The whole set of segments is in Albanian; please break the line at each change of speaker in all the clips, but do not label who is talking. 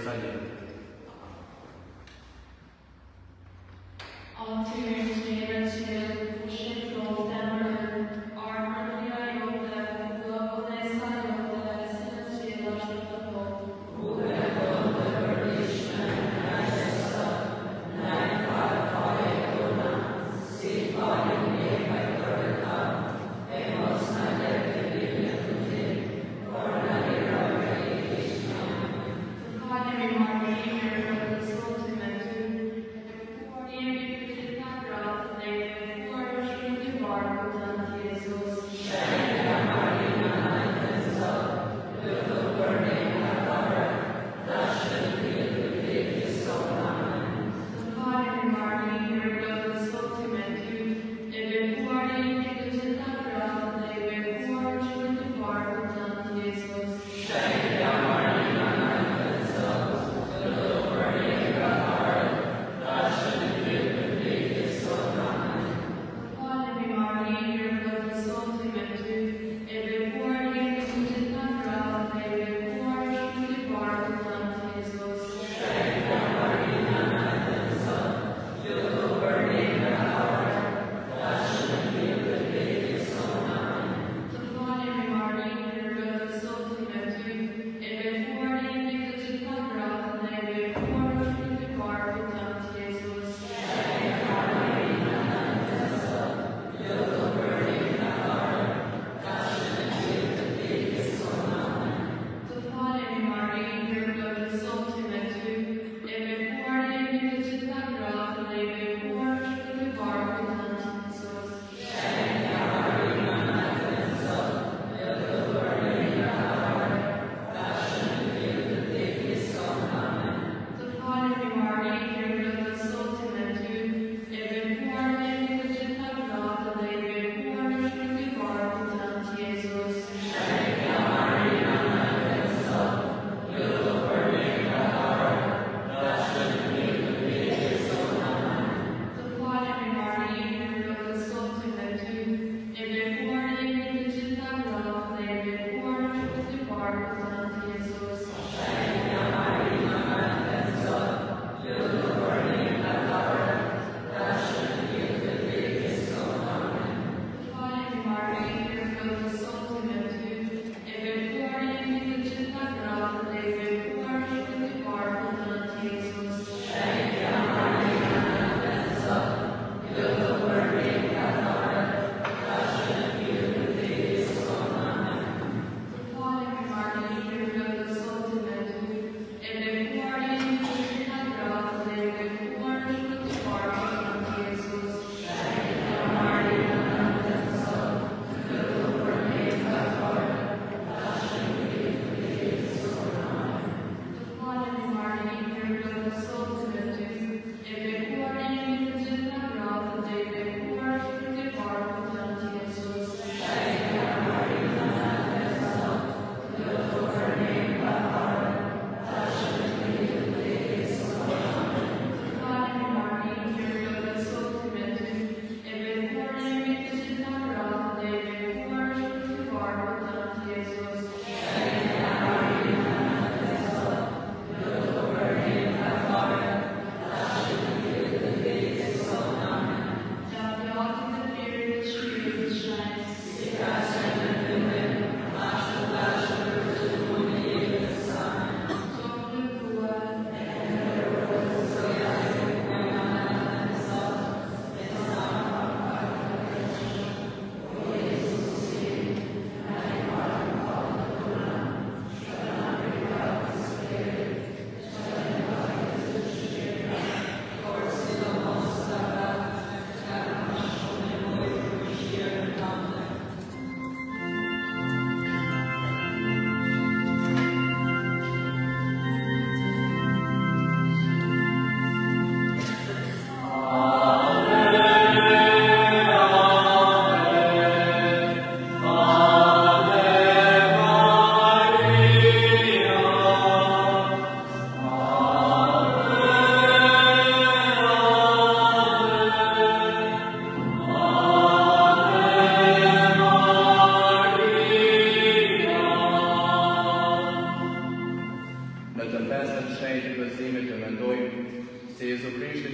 Jerusalem.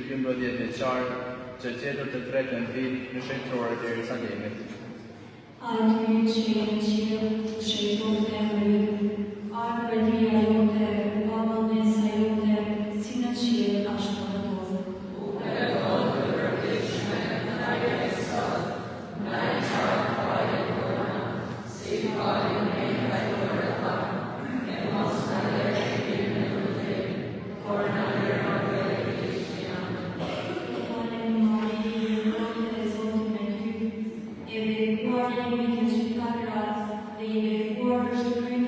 12 vjeçar që gjetur të tretën vit në shëntrore të Jerusalemit.
Ardhmi që jenë qilë, shëjton të emri, ardhëria jote, pavëllnesa jote, si në qilë ashtu në tokë. Dhe i bekuar jemi të qytetarët, dhe i bekuar është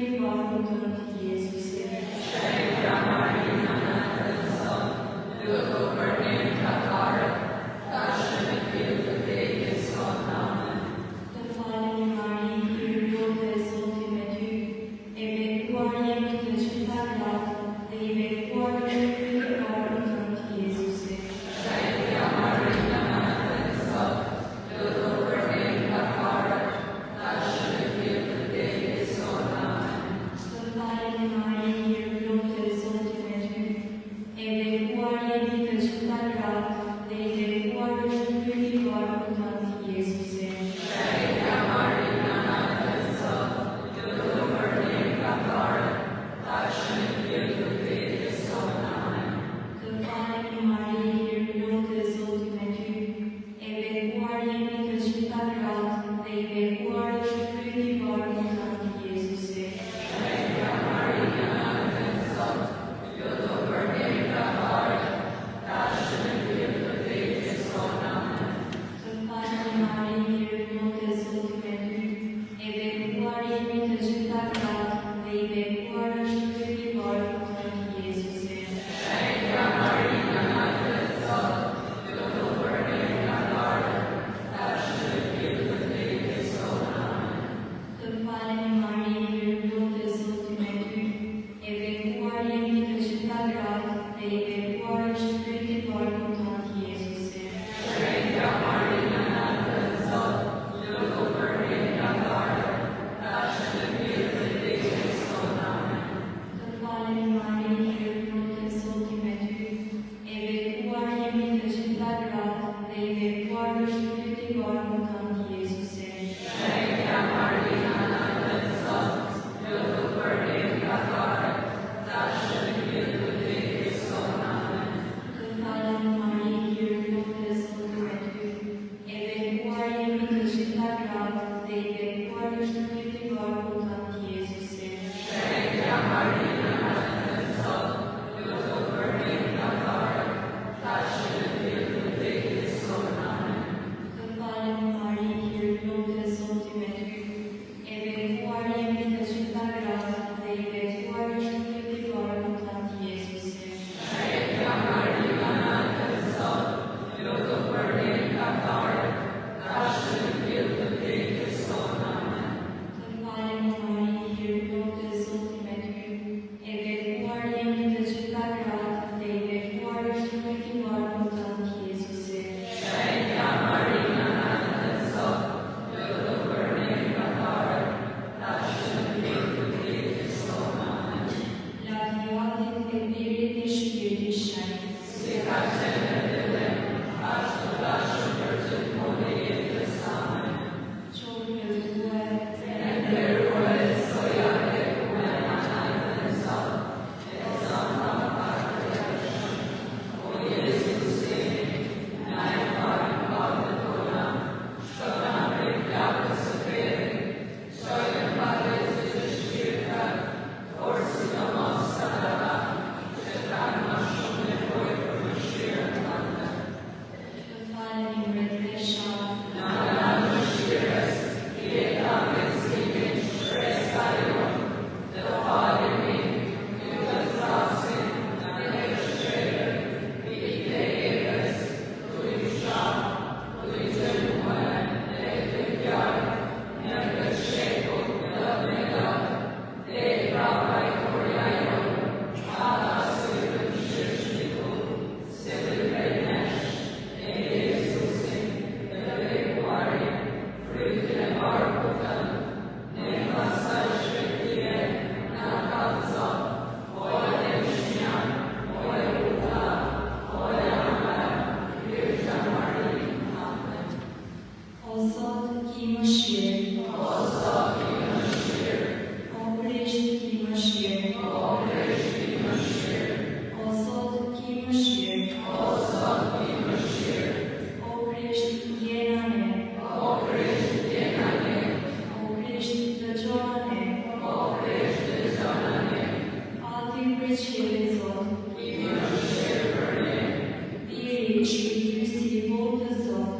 qiellit Zot. Biri që i thysi i botës Zot.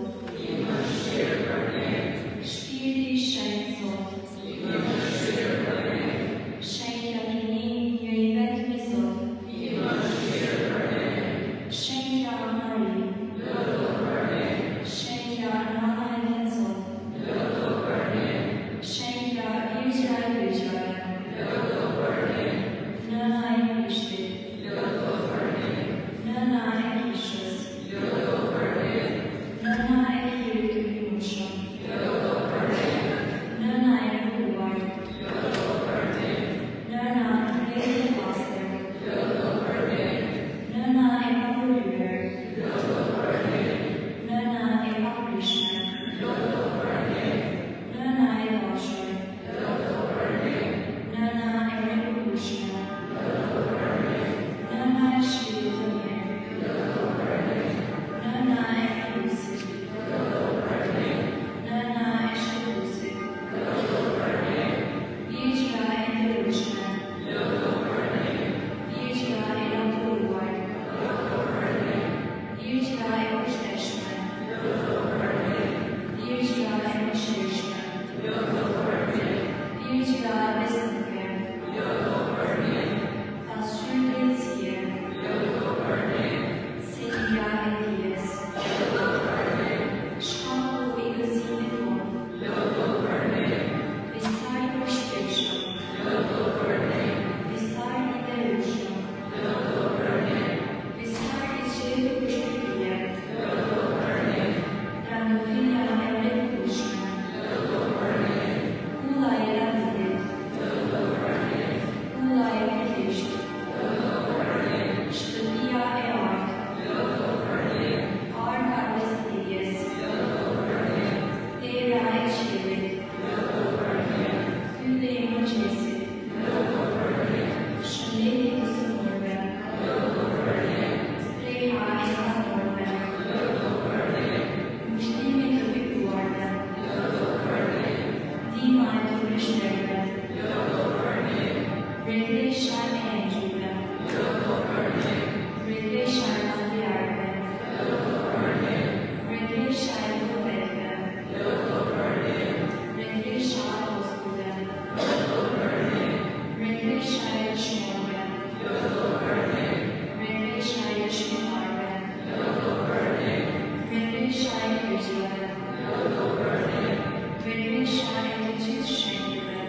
Shpirti i Shenjtë Zot. Shenjtja kini njëri vetmi Zot. Shenjtja Mari. Shenjtja Nana e Vet Zot. Shenjtja Virgja e Virgjave. Nëna e Krishtit. Nëna e Kishës. Nëna e Hirit të Pinushëm. Nëna e Ruar. Nëna e Pastër. Nëna e Papërhyer. Nëna e Paprishme. Nëna e dashur. Nëna e mrekullueshme. Nëna e shpirtit të mirë. Nëna e Krisit. Nëna e shëndetit. Virgjja e nderueshme. Virgjja e lavdëruar. Virgjja e kushteshme. Virgjja e mëshirshme. Virgjja e besnike. Pasqyrë drejtësie. Selja e dijes. Shkaku i gëzimit tonë. Visaj i përshtatshëm. Visaj i nderueshëm. Visaj i qetë për shpirtje. Randëfinja e mrekullueshme. Kulla e lavdërit. Kulla e Krisht. Shtëpia e artë. Arka e besnikjes. Dera e qiellit. Hylli i mëngjesit. Shëndeti i sëmurve. Streha e panorëve. Mbështimi i të bekuarve. Ndihma e të krishterëve. Mbretëresha e engjëllve. Mbretëresha e patriarkëve. Mbretëresha e profetëve. Mbretëresha e apostujve. Mbretëresha e dëshmorëve. Mbretëresha e dëshmitarëve. Mbretëresha e virgjëve. Mbretëresha e të gjithë shenjtëve.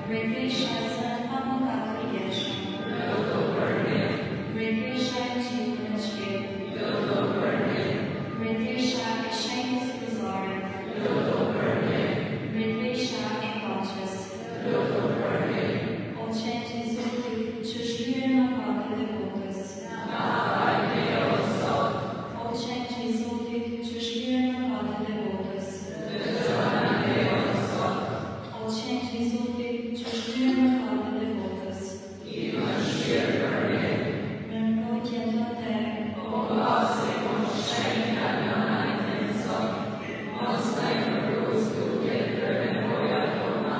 Mbretëresha e zënë pa mëkat të jetshëm. Mbretëresha e gjithë në qiell. Mbretëresha e shenjtës kryesore. Mbretëresha e paqes. O qenë i Zotit që shlyhen mëkatet e botës. O qenë i Zotit që shlyhen mëkatet e botës. O qenë i Zotit që shlyhen mëkatet e botës. Me mbrojtjen tënde, o pasi mos shenjta nëna e Vet Zot, mos na i përkus duke për nevojat tona,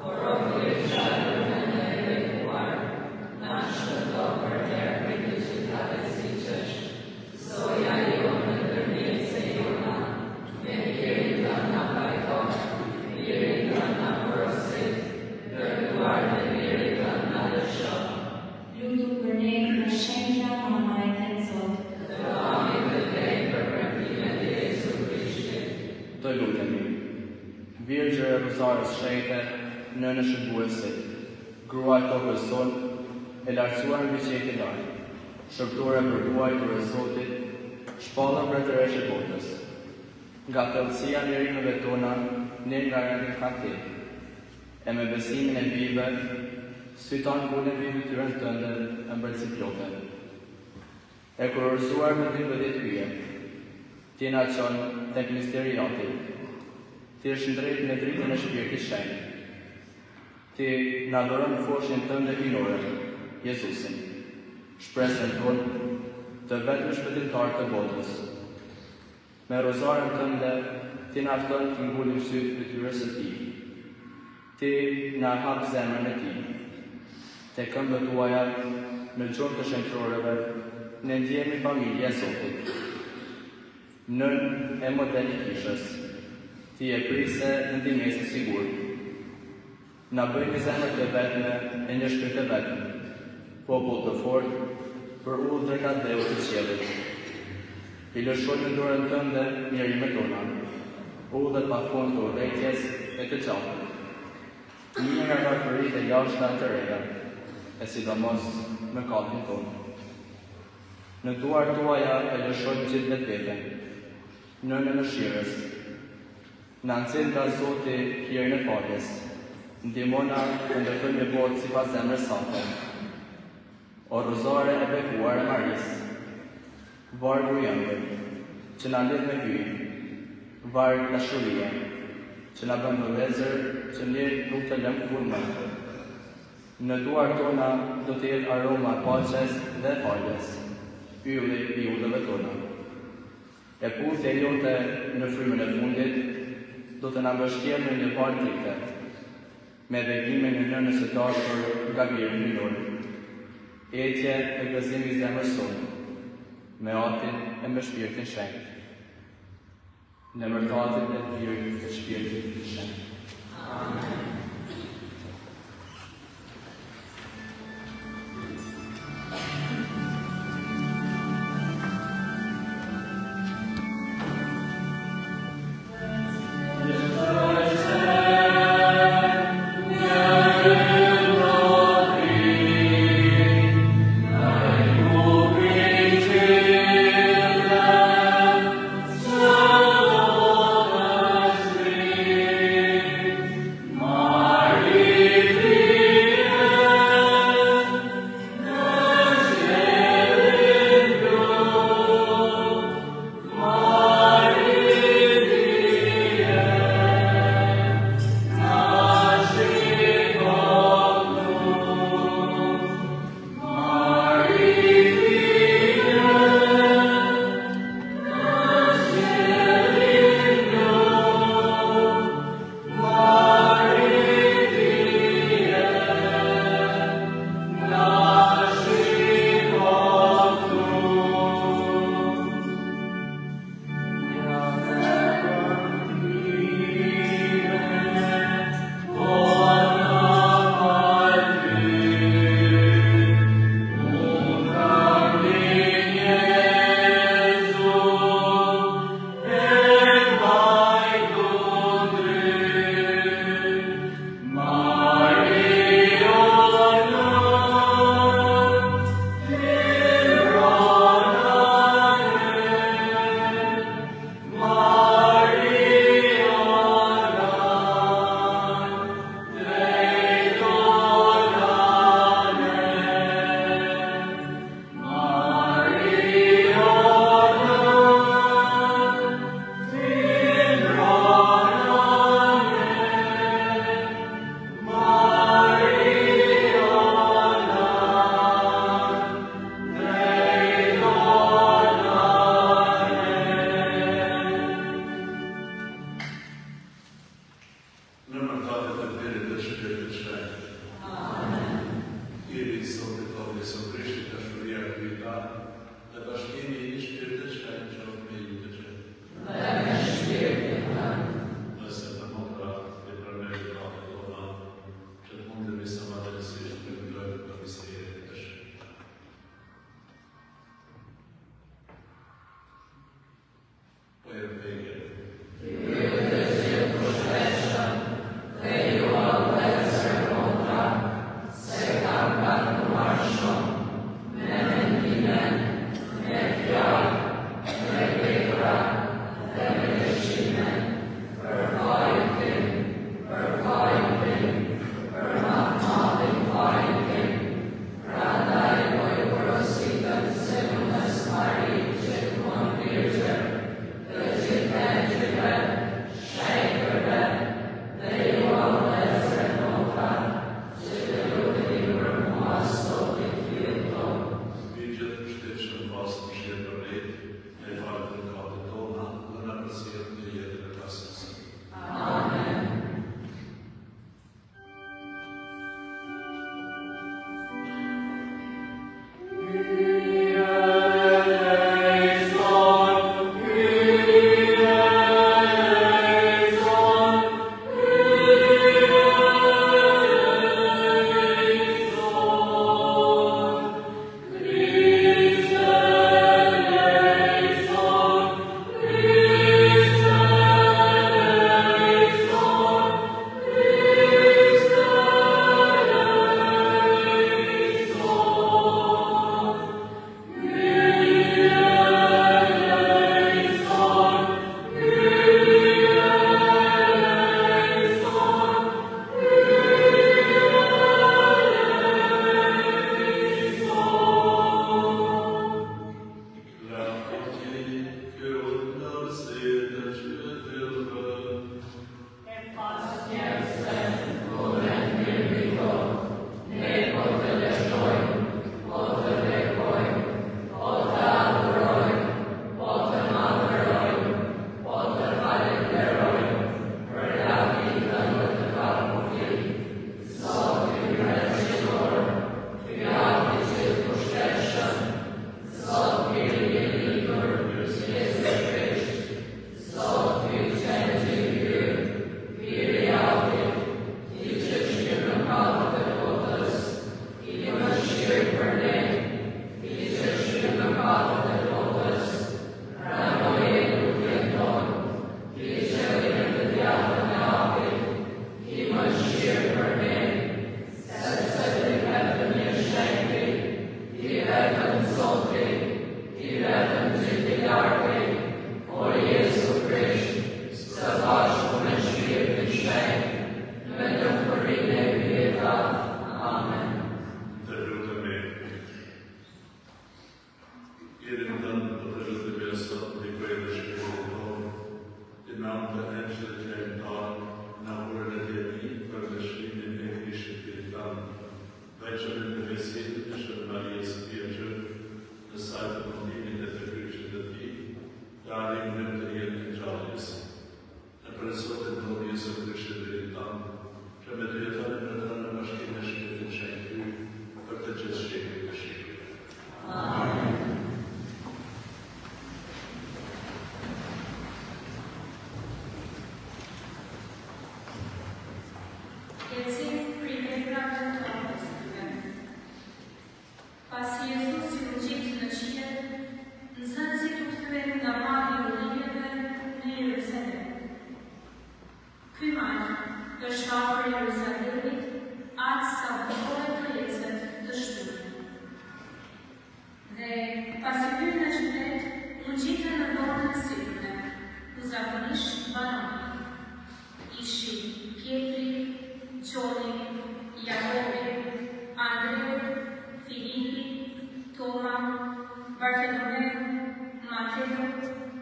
por ofrojsha rrugën e bekuar, na shpëto përherë prej të gjithave siç është. Zoja jonë ndërmjet se jona, me mirin tënd na pajton, mirin tënd na porosit, dërguar me mirin tënd na lëshon. Lutu për ne në shenjtja Mama e Vet Zot. Dëvami të drejtë për premtimet e Jezu Krishtit.
Të lutemi. Virgjë e Rozarës Shenjte, nënë shënduese, gruaj tokës sonë, e lartësuar mbi qejtë e lartë, shërptore për ruajtur e Zotit, shpallën mbretëresh e botës. Nga thellësia e rinëve tona, ne nga rendin kantim, e me besimin e bijve, syton kulën mbi fytyrën tënde e mbretësi plotë. E kurorëzuar me 12 hyje, ti na çon tek misteri i Atit. Ti je shndrejt me dritën e Shpirtit Shenjtë. Ti na dhuron foshin tënde minore, Jezusin, shpresën tonë të vetëm shpëtimtar të botës. Me rozarën tënde, ti na fton të mbullim sytë fytyrës së tij. Ti na hap zemrën e tij. te këmbët tuaja në gjumë të shenjtërorëve, ne ndjehemi familja e Zotit. Nën e model i kishës, ti e prise në ndihmesë sigur. Na bëj një zemër të vetme e një shpirt të vetëm, popull të fortë për udhë drejt Dheut të qiellit. I lëshoj në dorën tënde mjerimet tona, udhët pa fund të urrejtjes e të gjallë. Një nga varfëritë e lashta të reja, e sidomos mëkatin tonë. Në duar tuaja e lëshojmë gjithë vetveten, nënën e mëshirës. Na nxjerr nga Zoti hjerën e faljes. Ndihmona të ndërtojmë një botë sipas zemrës sate. O rozare e bekuar e Maris, vargu jëndër, që na lidh me hy, varg dashurie, që na bën vëllezër që mirë nuk të lëmë kur më. Në duar tona do të jetë aroma e paqes dhe faljes, ylli i udhëve tona. E puthja jote në frymën e fundit do të na mbështjellë në një palë trite, me begimin e nënës së dashur nga birë mbyllur. Etje e gëzimi i zemrës sonë, me atin e me shpirtin shenjtë. Në mërtatin e të virit e shpirtit shenjtë. Amen.
veçërin të besimit të Shën Marias Viergjë, në saj të mëndimit e të kryqit të ti, dalim në të jetë në gjalljes. Në presotin të rrjes e kryqit të jetë tanë, që me të jetërin në të në bashkim e shkjetin shenjë për të gjithë shqipit të shqipit.
Amen. Pasi Jezus i u gjitë në qiell, nxënësit u kthyen nga mali i Oliveve në Jerusalem. Ky mal është afër Jerusalemit, aq sa bëhet kërceset të shtunë. Dhe pasi hyrën në qytet, u gjitën në dorën e sipërme, ku zakonisht banonin. Ishin Pietri, Gjoni, Jakobi, Andreu, Filipi, Toma, Bartolomeu, Mateo,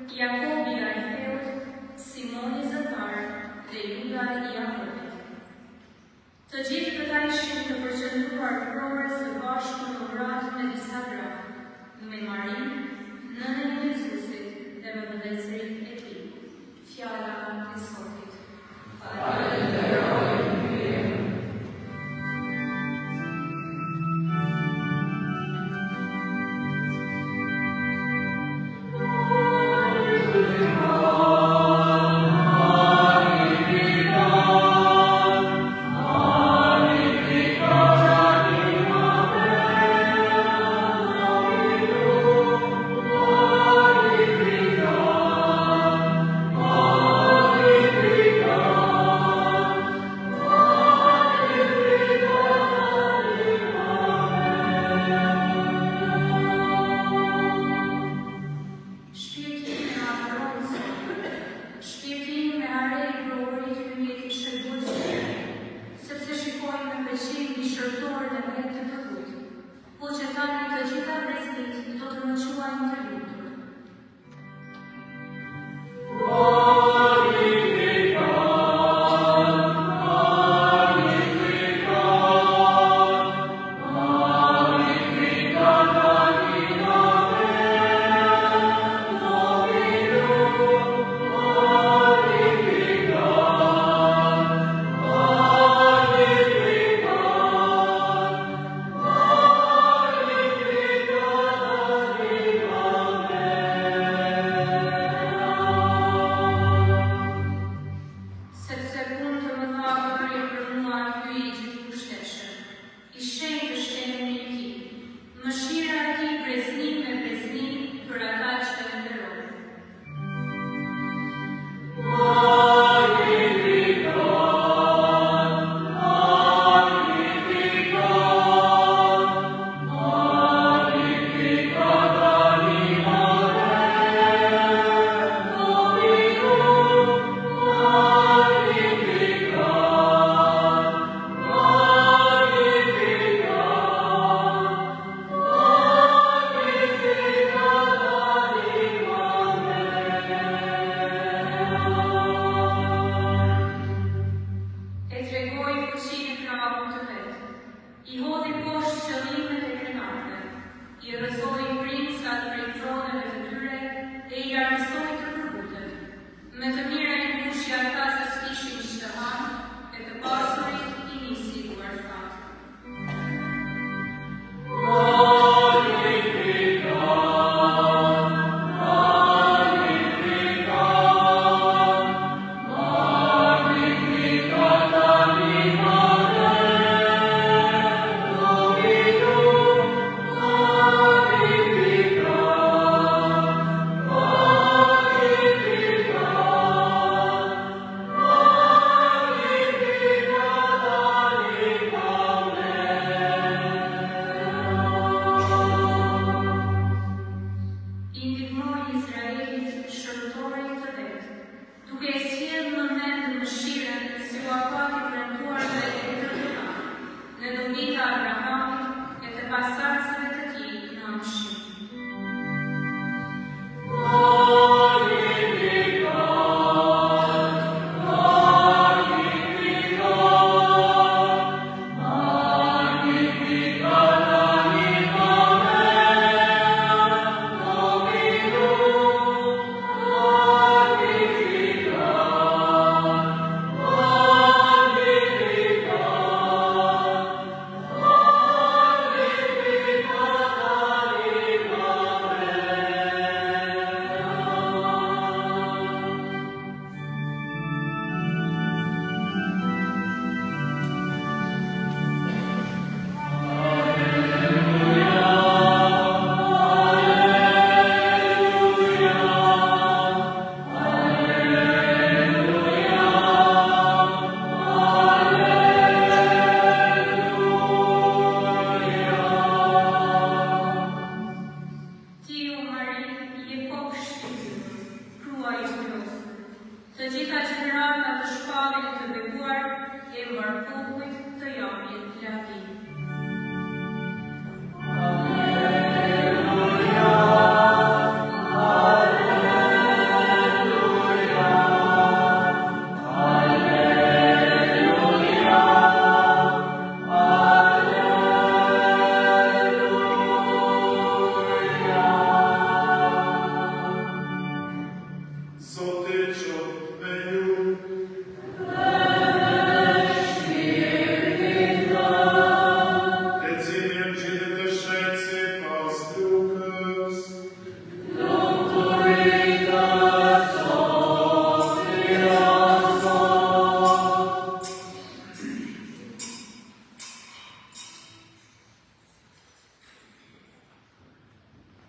Jakobi i Alfeut, Simoni Zëtar dhe Juda i Jakobi. Të gjithë këta ishin të përqendruar prorë së bashku në urat me disa gra, me Marin, nënën e Jezusit dhe me vëllezërit e tij. Fjala e Zotit. Falenderojmë ty.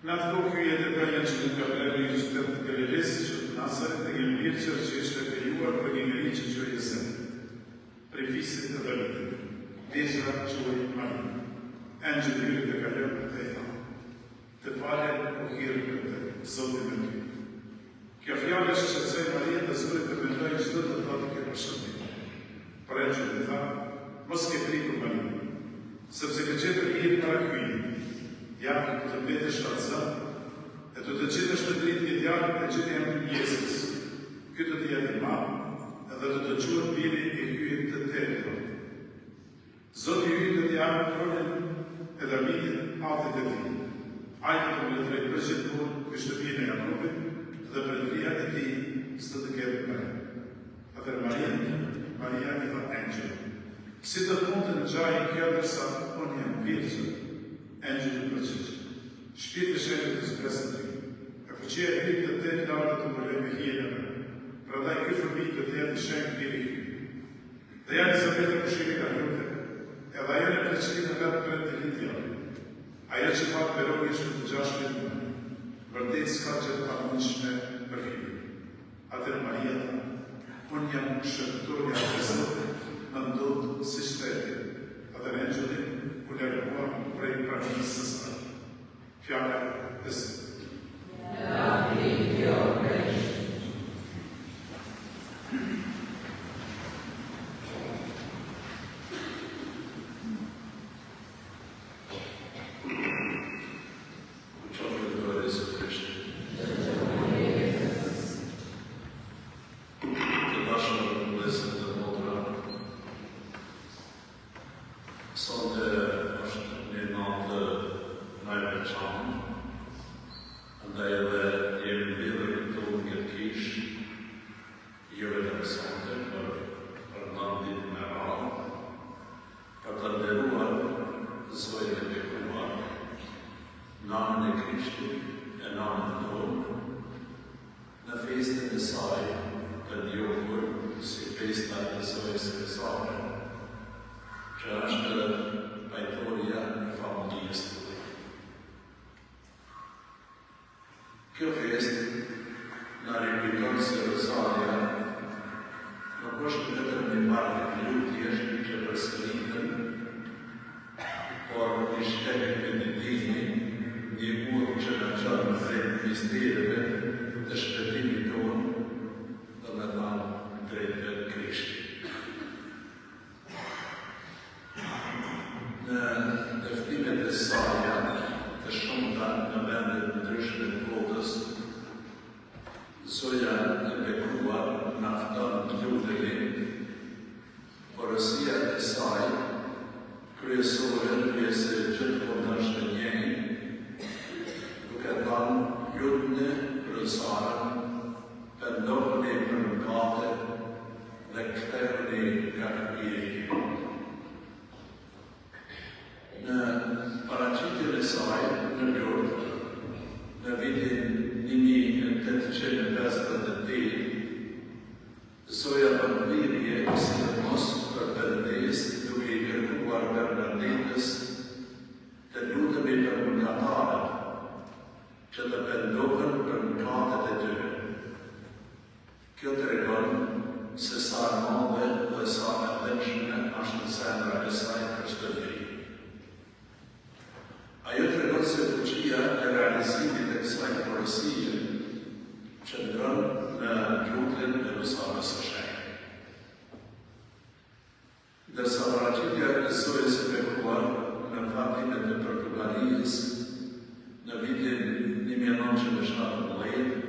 Në atë kohë ky jetë ka një që ka bërë një qytet të Galiles, që të Nazaret e një mirëqër që ishte krijuar për një njeri që quhej Jesep, prej fisit të Davidit. Vjezra quhej Maria. Engjëlli i Yrit e ka lënë dhe i tha: "Të falen o hirë këtë, Zoti me ty." Kjo fjalë shqetësoi Maria dhe zuri të mendoj çdo të thotë kjo përshëndetje. Por engjëlli tha: "Mos ke frikë Maria, sepse ke gjetur hir para hyjit. Ja të mbetesh shtatzën, e do të gjetesh të dritë një djalë e gjendjen e Jesës. Ky do të jetë i madh, edhe do të quhet biri i hyjit të Tebrit. Zoti i yt do t'i japë tronin e Davidit atit e tij. Ai do të mbretërojë për gjithmonë në shtëpinë e Jakobit dhe mbretëria e tij s'do të ketë përre. Atëherë Maria i tha engjëllit: "Si do të mund të ngjajë kjo ndërsa unë jam virgjë?" Engjëlli përgjigj: "Shpirti i Shenjtë të zbresë në ty, e fuqia e hyjit të Tebrit lartë të mbulon me hijen e vet. Prandaj ky fëmijë do të jetë i shenjtë biri i hyjit. Dhe ja Elizabeta kushiri ka lutë, edhe ajo në pleqërinë e vetë për të lidhja. Ajo që pa të beroni ishte të 16 muaj, vërtet s'ka që të pamundshme për hyjin. Atëherë Maria tha: "Unë jam shërbëtorja e Zotit, më ndodh si shteti." Atëherë engjëlli u largua prej pranisë së saj. Fjala e Zotit.
Kjo fest në rikujton se Rosalia nuk është vetëm një marrë të lutjesh që përsëritën, por një shtek meditimi, një urë që në qanë drejt mistereve të shpëtimit tonë dhe me dhanë drejt vetë Krishtit. Në teftimet e saja të shumta në vendet ndryshme të botës, Zoja e bekuar në afton lutërin, porësia e saj, kryesore pjesë gjithmonë është njëjë, duke thënë lutni Rosarën, pendohuni për mëkatet dhe kthehuni nga hyrja. Në paraqitjen e saj në lutë, në vitin 1858, Zoja përmbirje sidomos për Bernadesë, duke i kërkuar Bernadetës të lutemi për mëkatarët, që të pendohen për mëkatet e tyre. Kjo tregon se sa e madhe dhe sa e dëmshme është zemra e saj për çdo njeri. Ajo tregon se fuqia e realizimit e kësaj porosie qëndron në lutjen e Rosalës së Shenjtë. Ndërsa paraqitja e Zojës së bekuar në fatimet e Portugalijës në vitin 1917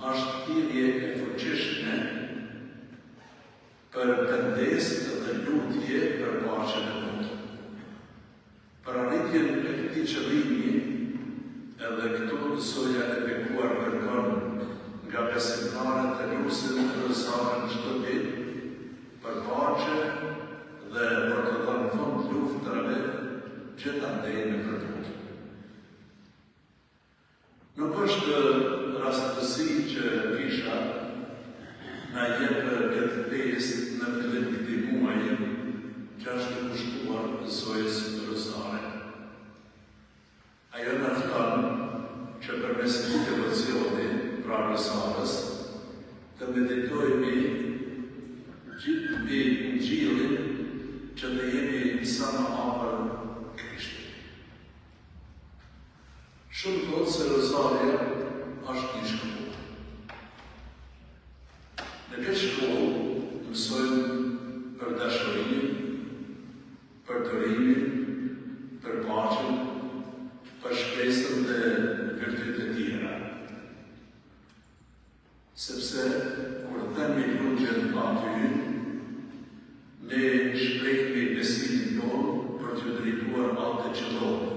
është thirrje e fuqishme për pengesë dhe lutje për paqen e botës. Rosaria është një shkollë. Në këtë shkollë mësojmë për dashurinë, për durimin, për paqen, për shpresën dhe virtytet e tjera. Sepse kur themi lugjën aty, ne shprehmi besimin tonë për t'ju drejtuar atë që qëllohë.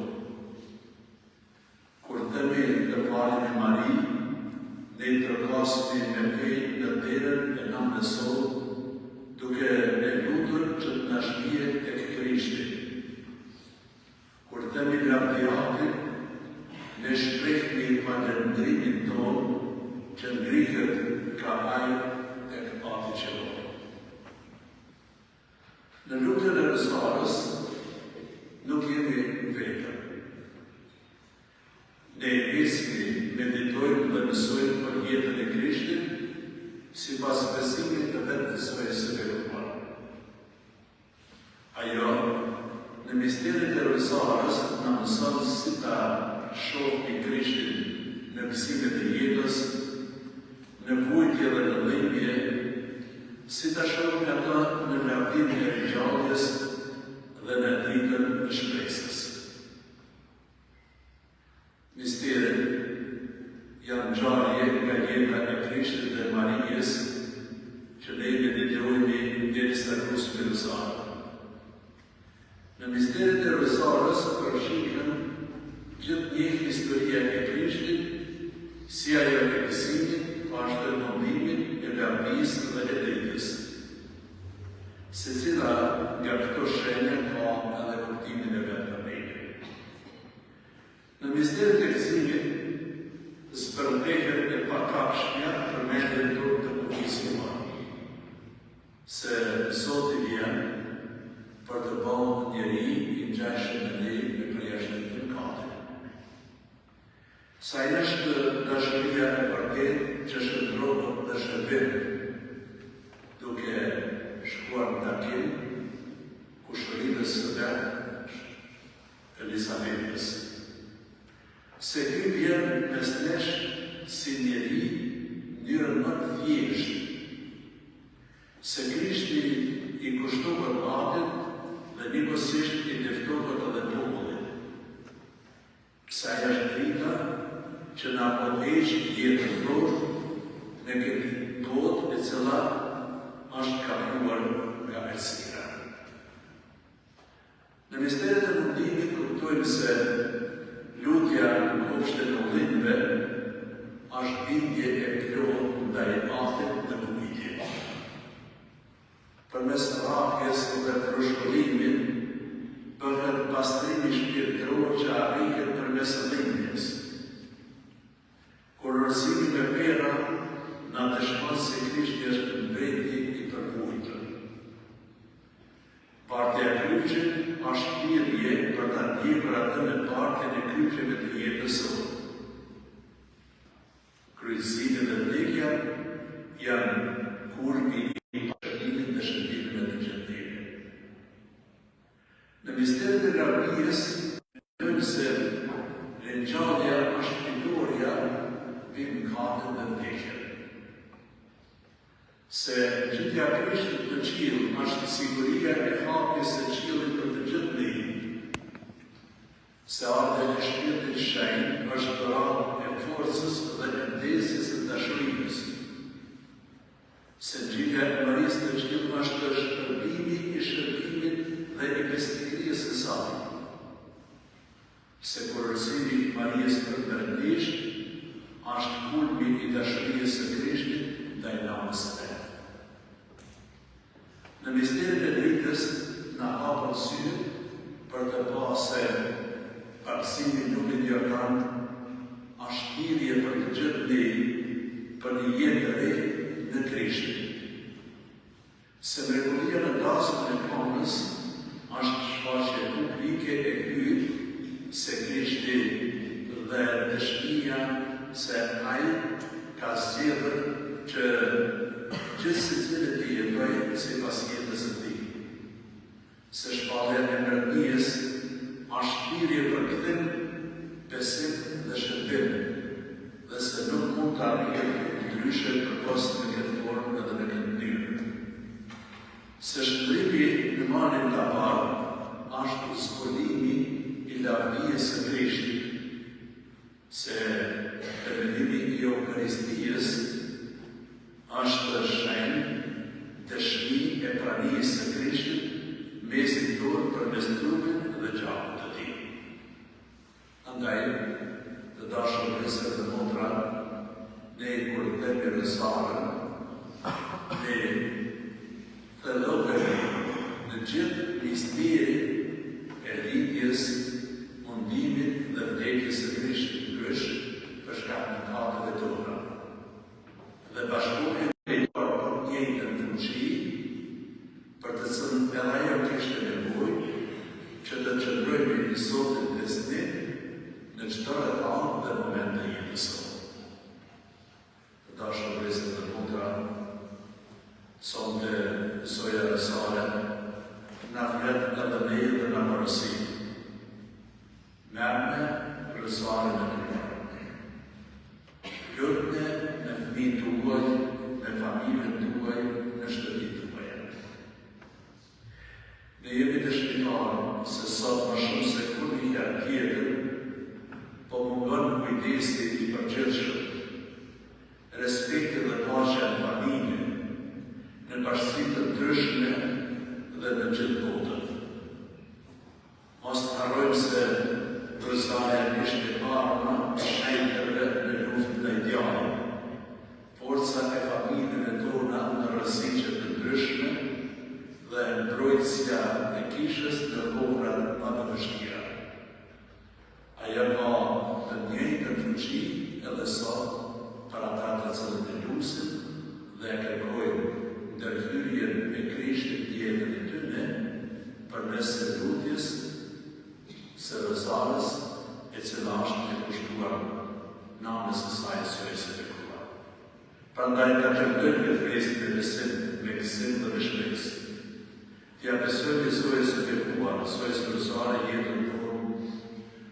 Kur themi të falim e Mari, ne tërkasmi me fejt në derën e Nënës sonë, duke e lutur që të na shpihet tek Krishti. Kur themi lavdiatin, ne shprehmi falëndrimin tonë që ngrihet ka ai tek Ati i qelor. Në lutjen e Rozarës nuk jemi vetëm. Ne ismi meditojmë dhe mësojmë për jetën e Krishtit sipas besimit të vetë të saj së veruar. Ajo, në misterin e Rozarës, na mëson si ta shohim Krishtin në mësimet e jetës, në vujtje dhe në dhimbje, si ta shohim ata në lavdimin e ringjalljes dhe në dritën e shpresës. Misteret janë ngjarje nga jeta e Krishtit dhe Marijës që ne meditojmë derisa krusë me Rozarë. Në misteret e Rozarës përfshihen gjithë një historia e Krishtit, si ajo e besimit, ashtu e mundimin, e lavdisë dhe e dritës. Secila nga këto shenja ka edhe kuptimin e vetë të nejtë. Në misteret e gëzimit, zbërndehet e pakapshmja për mendjen tonë të kufizuar, se Zoti vjen për të bënë njeri i ngjashëm me ne me përjashtim të mëkatit. Sa është dashuria e vërtetë që shndrohet dhe shërben, duke shkuar në takim kushërinës së vet Elizabetës. Se ky vjen mes nesh si njeri njërën më të thjeshtë, se Krishti i kushtohet Atit dhe njëkohësisht i deftohet edhe popullit. Kësaj është drita që na podheq jetën tonë në këtë botë e cila është kapluar nga errësira. Në misteret e mundimit kuptojmë se lutja në kopshtet e ullinjve është bindje e plotë ndaj Atit në kujtje. Përmes rrahjes dhe frushkollimit bëhet pastrimi shpirtëror që arrihet përmes dhimbjes. Kur rësimi me pera na dëshmon se Krishti është mbreti i përvojtur. Partja e kryqit është thirrje për ta ndjekur atë në partjen e kryqeve të jetës sonë. Kryqësinë dhe vdekja janë kulmi i shërbimit dhe shërbimit në gjendje. Në misteret e lavdies, mendojmë se ringjallja është fitoria mbi mëkatet dhe vdekjen. Se gjendja e Krishtit në qiell është siguria e hapjes së qiellit për të gjithë ne. Se ardha e Shpirtit Shenjtë është dhuratë e forcës dhe e ndjesjes së dashurisë. Se gjendja e Marisë të qiell është shpërbimi i shërbimit dhe i besnikërisë së saj. Se kurorësimi i Marijës përëndërisht është kulmi i dashurisë së Krishtit ndaj Nënës së vet. Në misterin e dritës na hapën sy për të pasur se parsimi i Lutjes Jordan është thirrje për të gjithë ne për një jetë të re në Krishtin. Se mrekullia në dasmën e Kanës është shfaqje publike e hyrë se Krishti dhe dëshmia se ai ka zgjedhur që gjithë secili të jetojë sipas jetës së tij. Se shpallja e mbrëmjes është thirrje për kthim, besim dhe shërbim lavdijes së Krishtit, se përmendimi i Eukaristijës është shenjë dëshmi e pranisë së Krishtit mesin tonë përmes trupit dhe gjakut të tij. Andaj, të dashur vëllezër dhe motra, ne kur kemi rësarën, ne thellojmë në gjithë misterin e lidhjes, mundimit dhe vdekjes së Krishtit në kryq për shkak të mëkateve tona. Dhe bashkohemi për njëjtën fuqi, për të cilën edhe ajo kishte nevojë që të qëndrojmë i Zotit besnik në çdo rrethant dhe moment të jetës sonë. Të dashur vëllezër dhe motra, sonte soja rësare na flet edhe ne dhe na morosi. Merrme rësare në krye. Lutne me fëmijët tuaj, me familjen tuaj, në shtëpitë tuaja. Ne jemi dëshmitarë se sot më shumë se kur një herë tjetër, po mungon kujdesi i përgjithshëm, respekti dhe paqja në familje, në bashkësi të ndryshme dhe në gjithë botën. Mos të harrojmë se vërsarja ishte arma e shenjteve në luftën e idealit. Forca e familjeve tona në rreziqe të ndryshme dhe mbrojtësia e kishës në kohrat më të vështira. Ajo ka të njëjtën fuqi edhe sot për ata të cilët e lusin dhe e kërkojnë ndërhyrjen e Krishtit në jetën e tyre përmes së lutjes së rësarës e cila është e kushtuar namës së saj syes së bekuar. Prandaj ta qëndrojmë këtë festë me besim, me gëzim dhe me shpresë. T'ia besojmë Jezusit së bekuar, syes së rësare jetën tonë,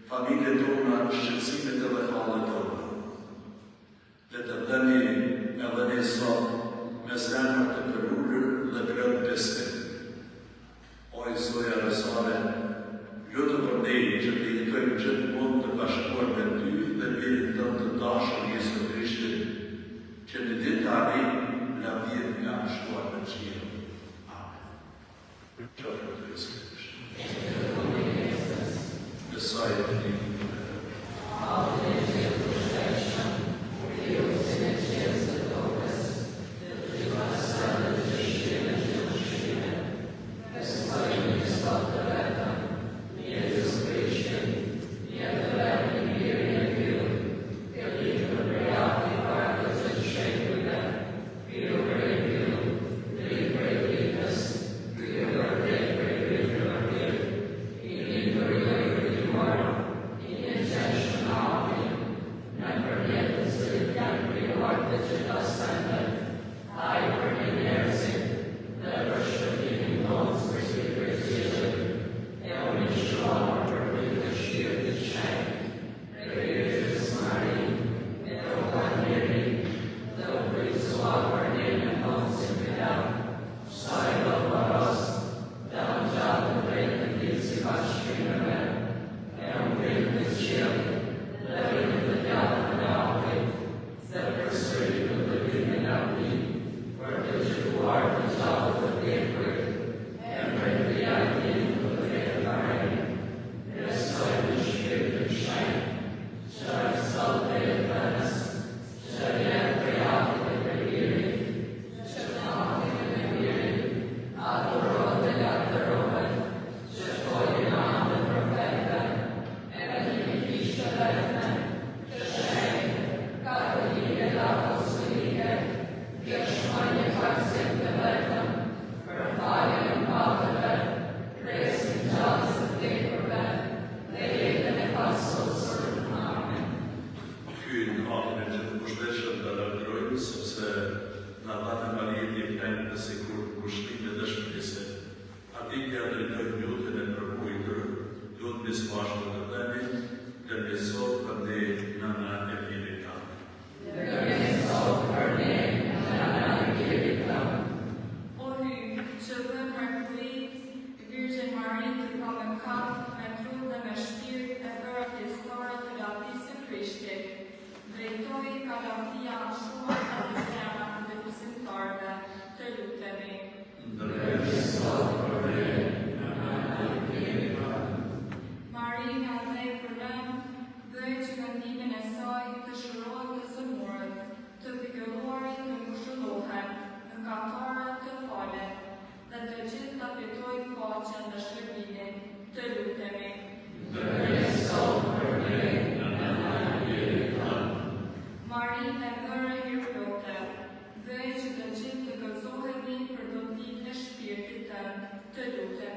familjen tona, shqetësimet edhe hallet tona. Dhe të dhemi edhe ne sot me zemër të përullur dhe plot besim. O soja rësare, lutem për ne që të jetojmë gjithmonë të bashkuar me ty dhe mirin tënd të dashur Jezu Krishtit, që në ditë të arrijmë lavdien nga shkuar në qiell. Amen. Qoftë të Jezu Krishtit. Besoj të një.
Virgin Marie të ka me kap, me tru dhe me shpirt fitoj kalafia shuar të zemrat dhe besimtarëve, të lutemi. Mari nga dhe i përlem, bëj që vendimin e saj të shërohet të zëmurët, të pikëlluarit të ngushëllohen, në katarët të falen, dhe të gjithë të fitoj paqen dhe shërbimin, të lutemi. Mari e gërë hirplote, bëj që të gjithë të gëzohemi për dotit e shpirtit tënë, të lutemi.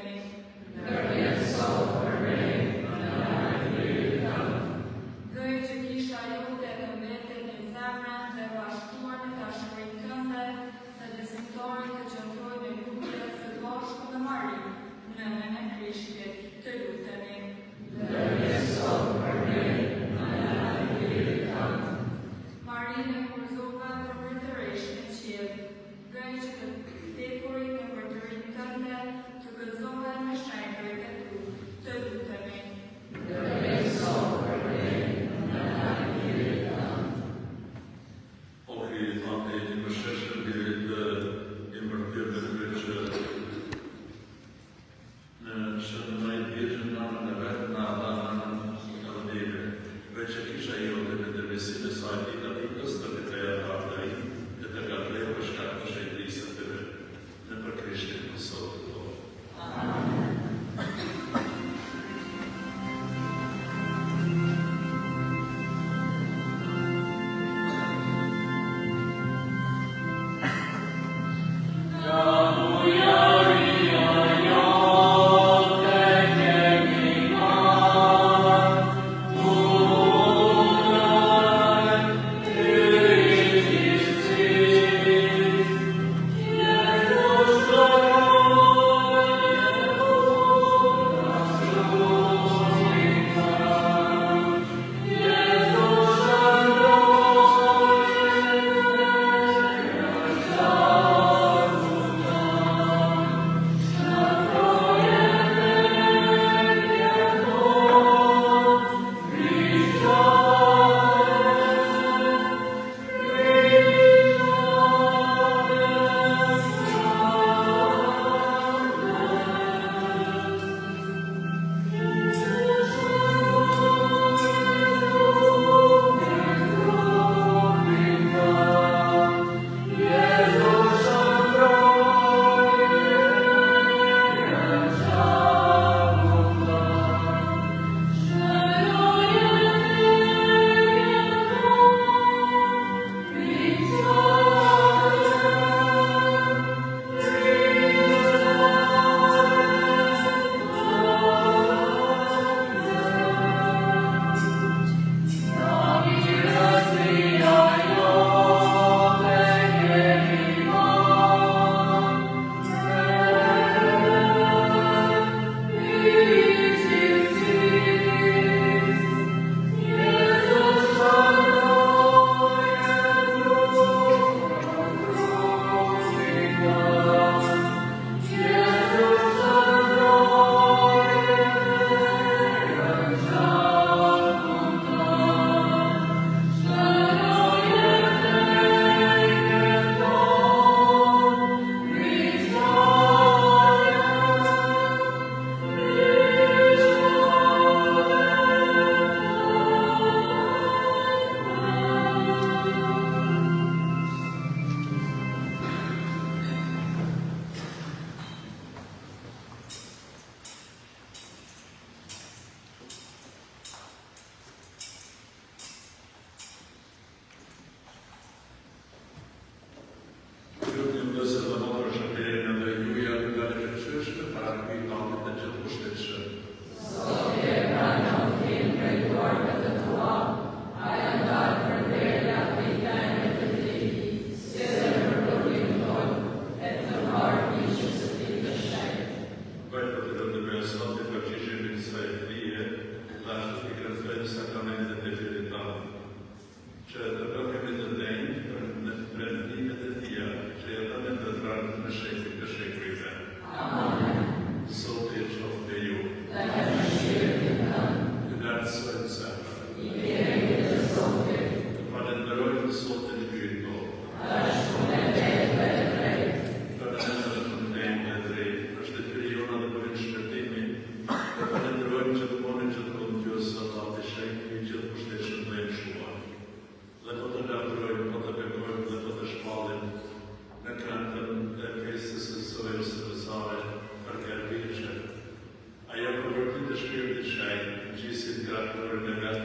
emrin e vet,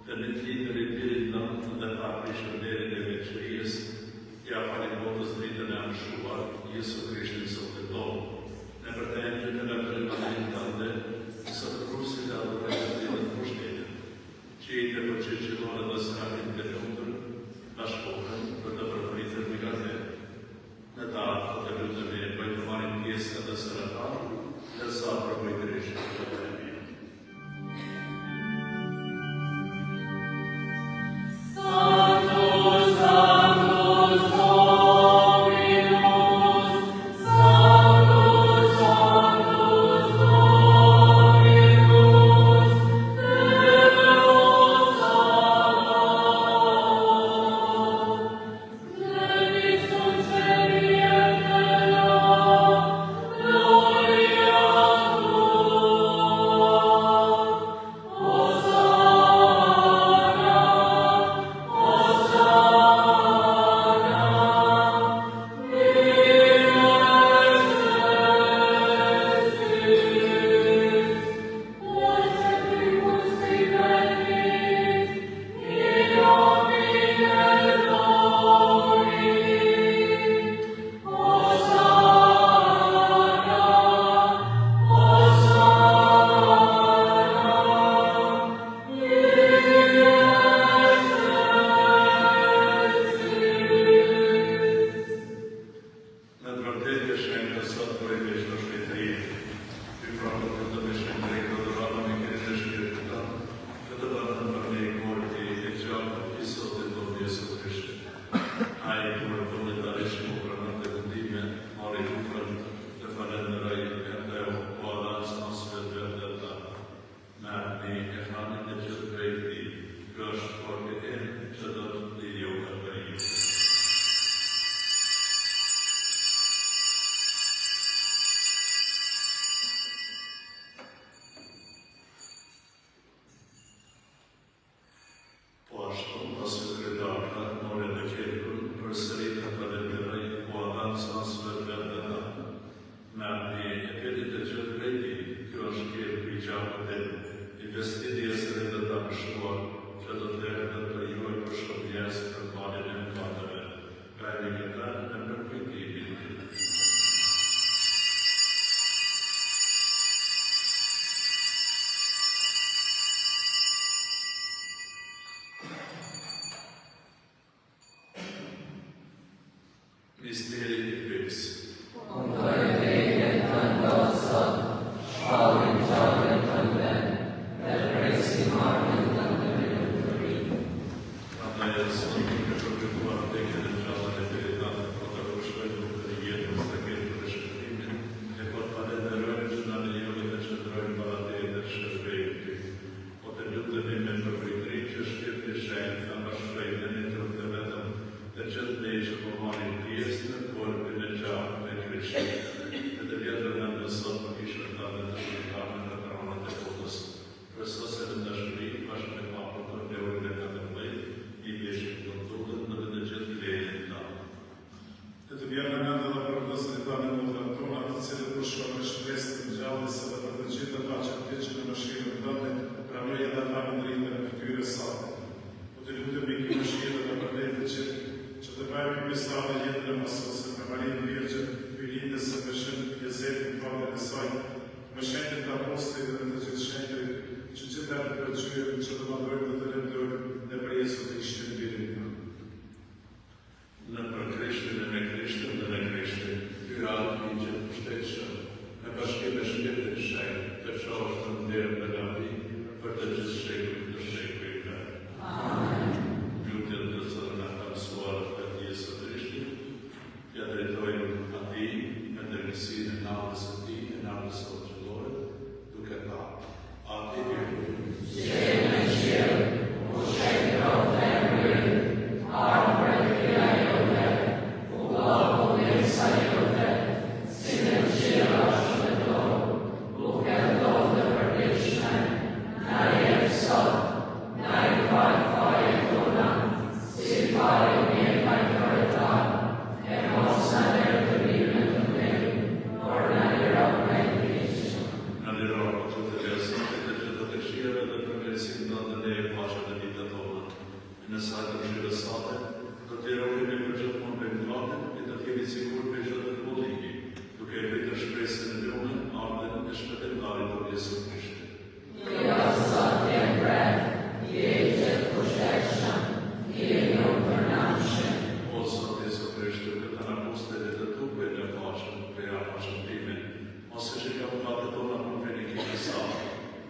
të një të linder I birit nënt dhe ta prishën derin e veçërijës, ja falin botës dritën e amshuar, Jesu Krishtin Zotin tonë. Në përtajnë që të në përmanin të ande, së të krusit dhe adhurajnë të dhe të pushtetin, që I të përqeqilore dhe sratin të ljumëtër, bashkohën për të përpritër në gazet. Në ta të lutëm e bëjtë marim pjesë dhe sëratar, dhe sa përbëjtërisht të të mirë. Misteri I Kryqësit. Që të lejë që po marrin pjesë në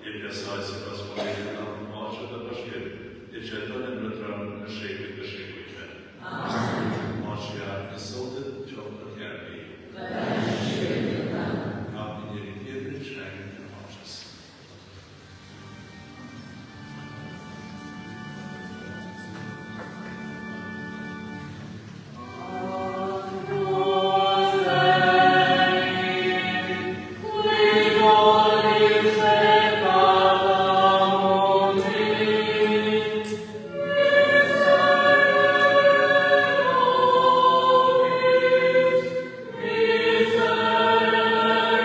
Jepja saj si pas modelit në maqe dhe bashkët, e që e në mbretëran në shekujt dhe shekujtve. Maqja e sotit qoftë të tjerëpi. Kapi njëri tjetëri shenjë të maqës.
Israel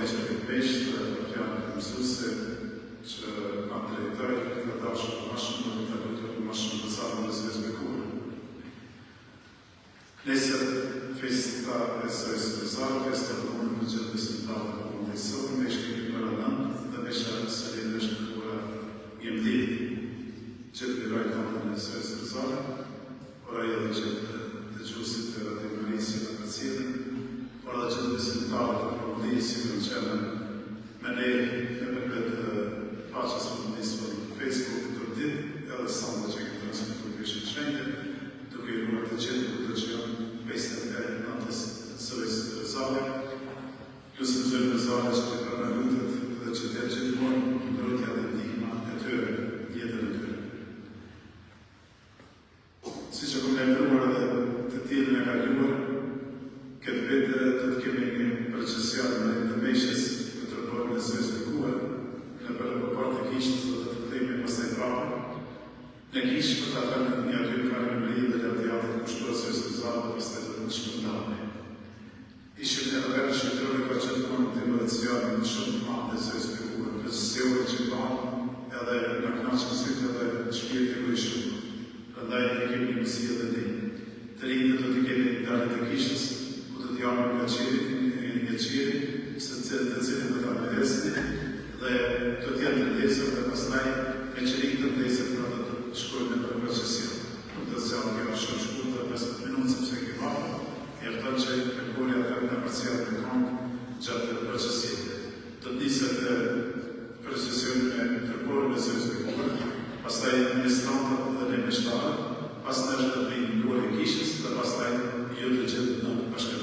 kolegje të peshtë dhe fjallë të mësuse që nga drejtoj të dashur të ma shumë dhe të lutur ma shumë të sarë në zvezë me kurë. Nesër, festa e sërës të zarë, festa të unë në gjithë besimtarë të unë dhe sërë, me shkimi për anë dhe me shërë së rinë në shkëtura jem ditë. Gjithë në rajtë në sërës të zarë, ora e dhe gjithë të gjusit të radiomarisi në përcilën, ora dhe gjithë besimtarë të unë si në qenën me ne e me këtë paqës për njësë për Facebook të rëdit, edhe samë që këtë transmitur kështë në shenjë, duke i ruar të gjithë këtë që janë pejstën e natës sërës të zale, lusë në zërë në zale që të kërë në lutët dhe që të gjithmonë në rëtja dhe ndihma e tyre, jetën e tyre. Si që këmë e luar dhe të tjerën e kaluar, këtë vete të të kemi një përqësjarë në të meshës në të rëpërën e sërës të kuar, në përpër të kishtë dhe të të temi pas të i prapë, në kishë për të atërë një aty kërë në lejë dhe të jatët kushtura sërës të zalë dhe pas të të të shpëndame. Ishë në rëverë shqytërë ka qëtë më të më dhe të zjarë në shumë të matë dhe sërës të kuar, për sësëve që banë edhe në knaqë sytë edhe shpirë të kërë shumë. Rëndaj të kemi një mësia dhe ne. Të rinjë të të kemi dalë të kishës, ku të t'jamë nga qiri, se të cilën dhe të amëresni, dhe të t'janë të lesër dhe pastaj me qërinë të lesër për të shkojnë në procesion. Të zjarë kjo shumë shkurë dhe 15 minutë, sepse ke marë, e rëtën që e kërë atër në parcial të kanë gjatë të procesion. Të njësët procesion me tërporë në sërës të kërë, pastaj në standat dhe në meshtarë, pastaj është të bëjnë luar e kishës, dhe pastaj jo të gjithë në bashkët.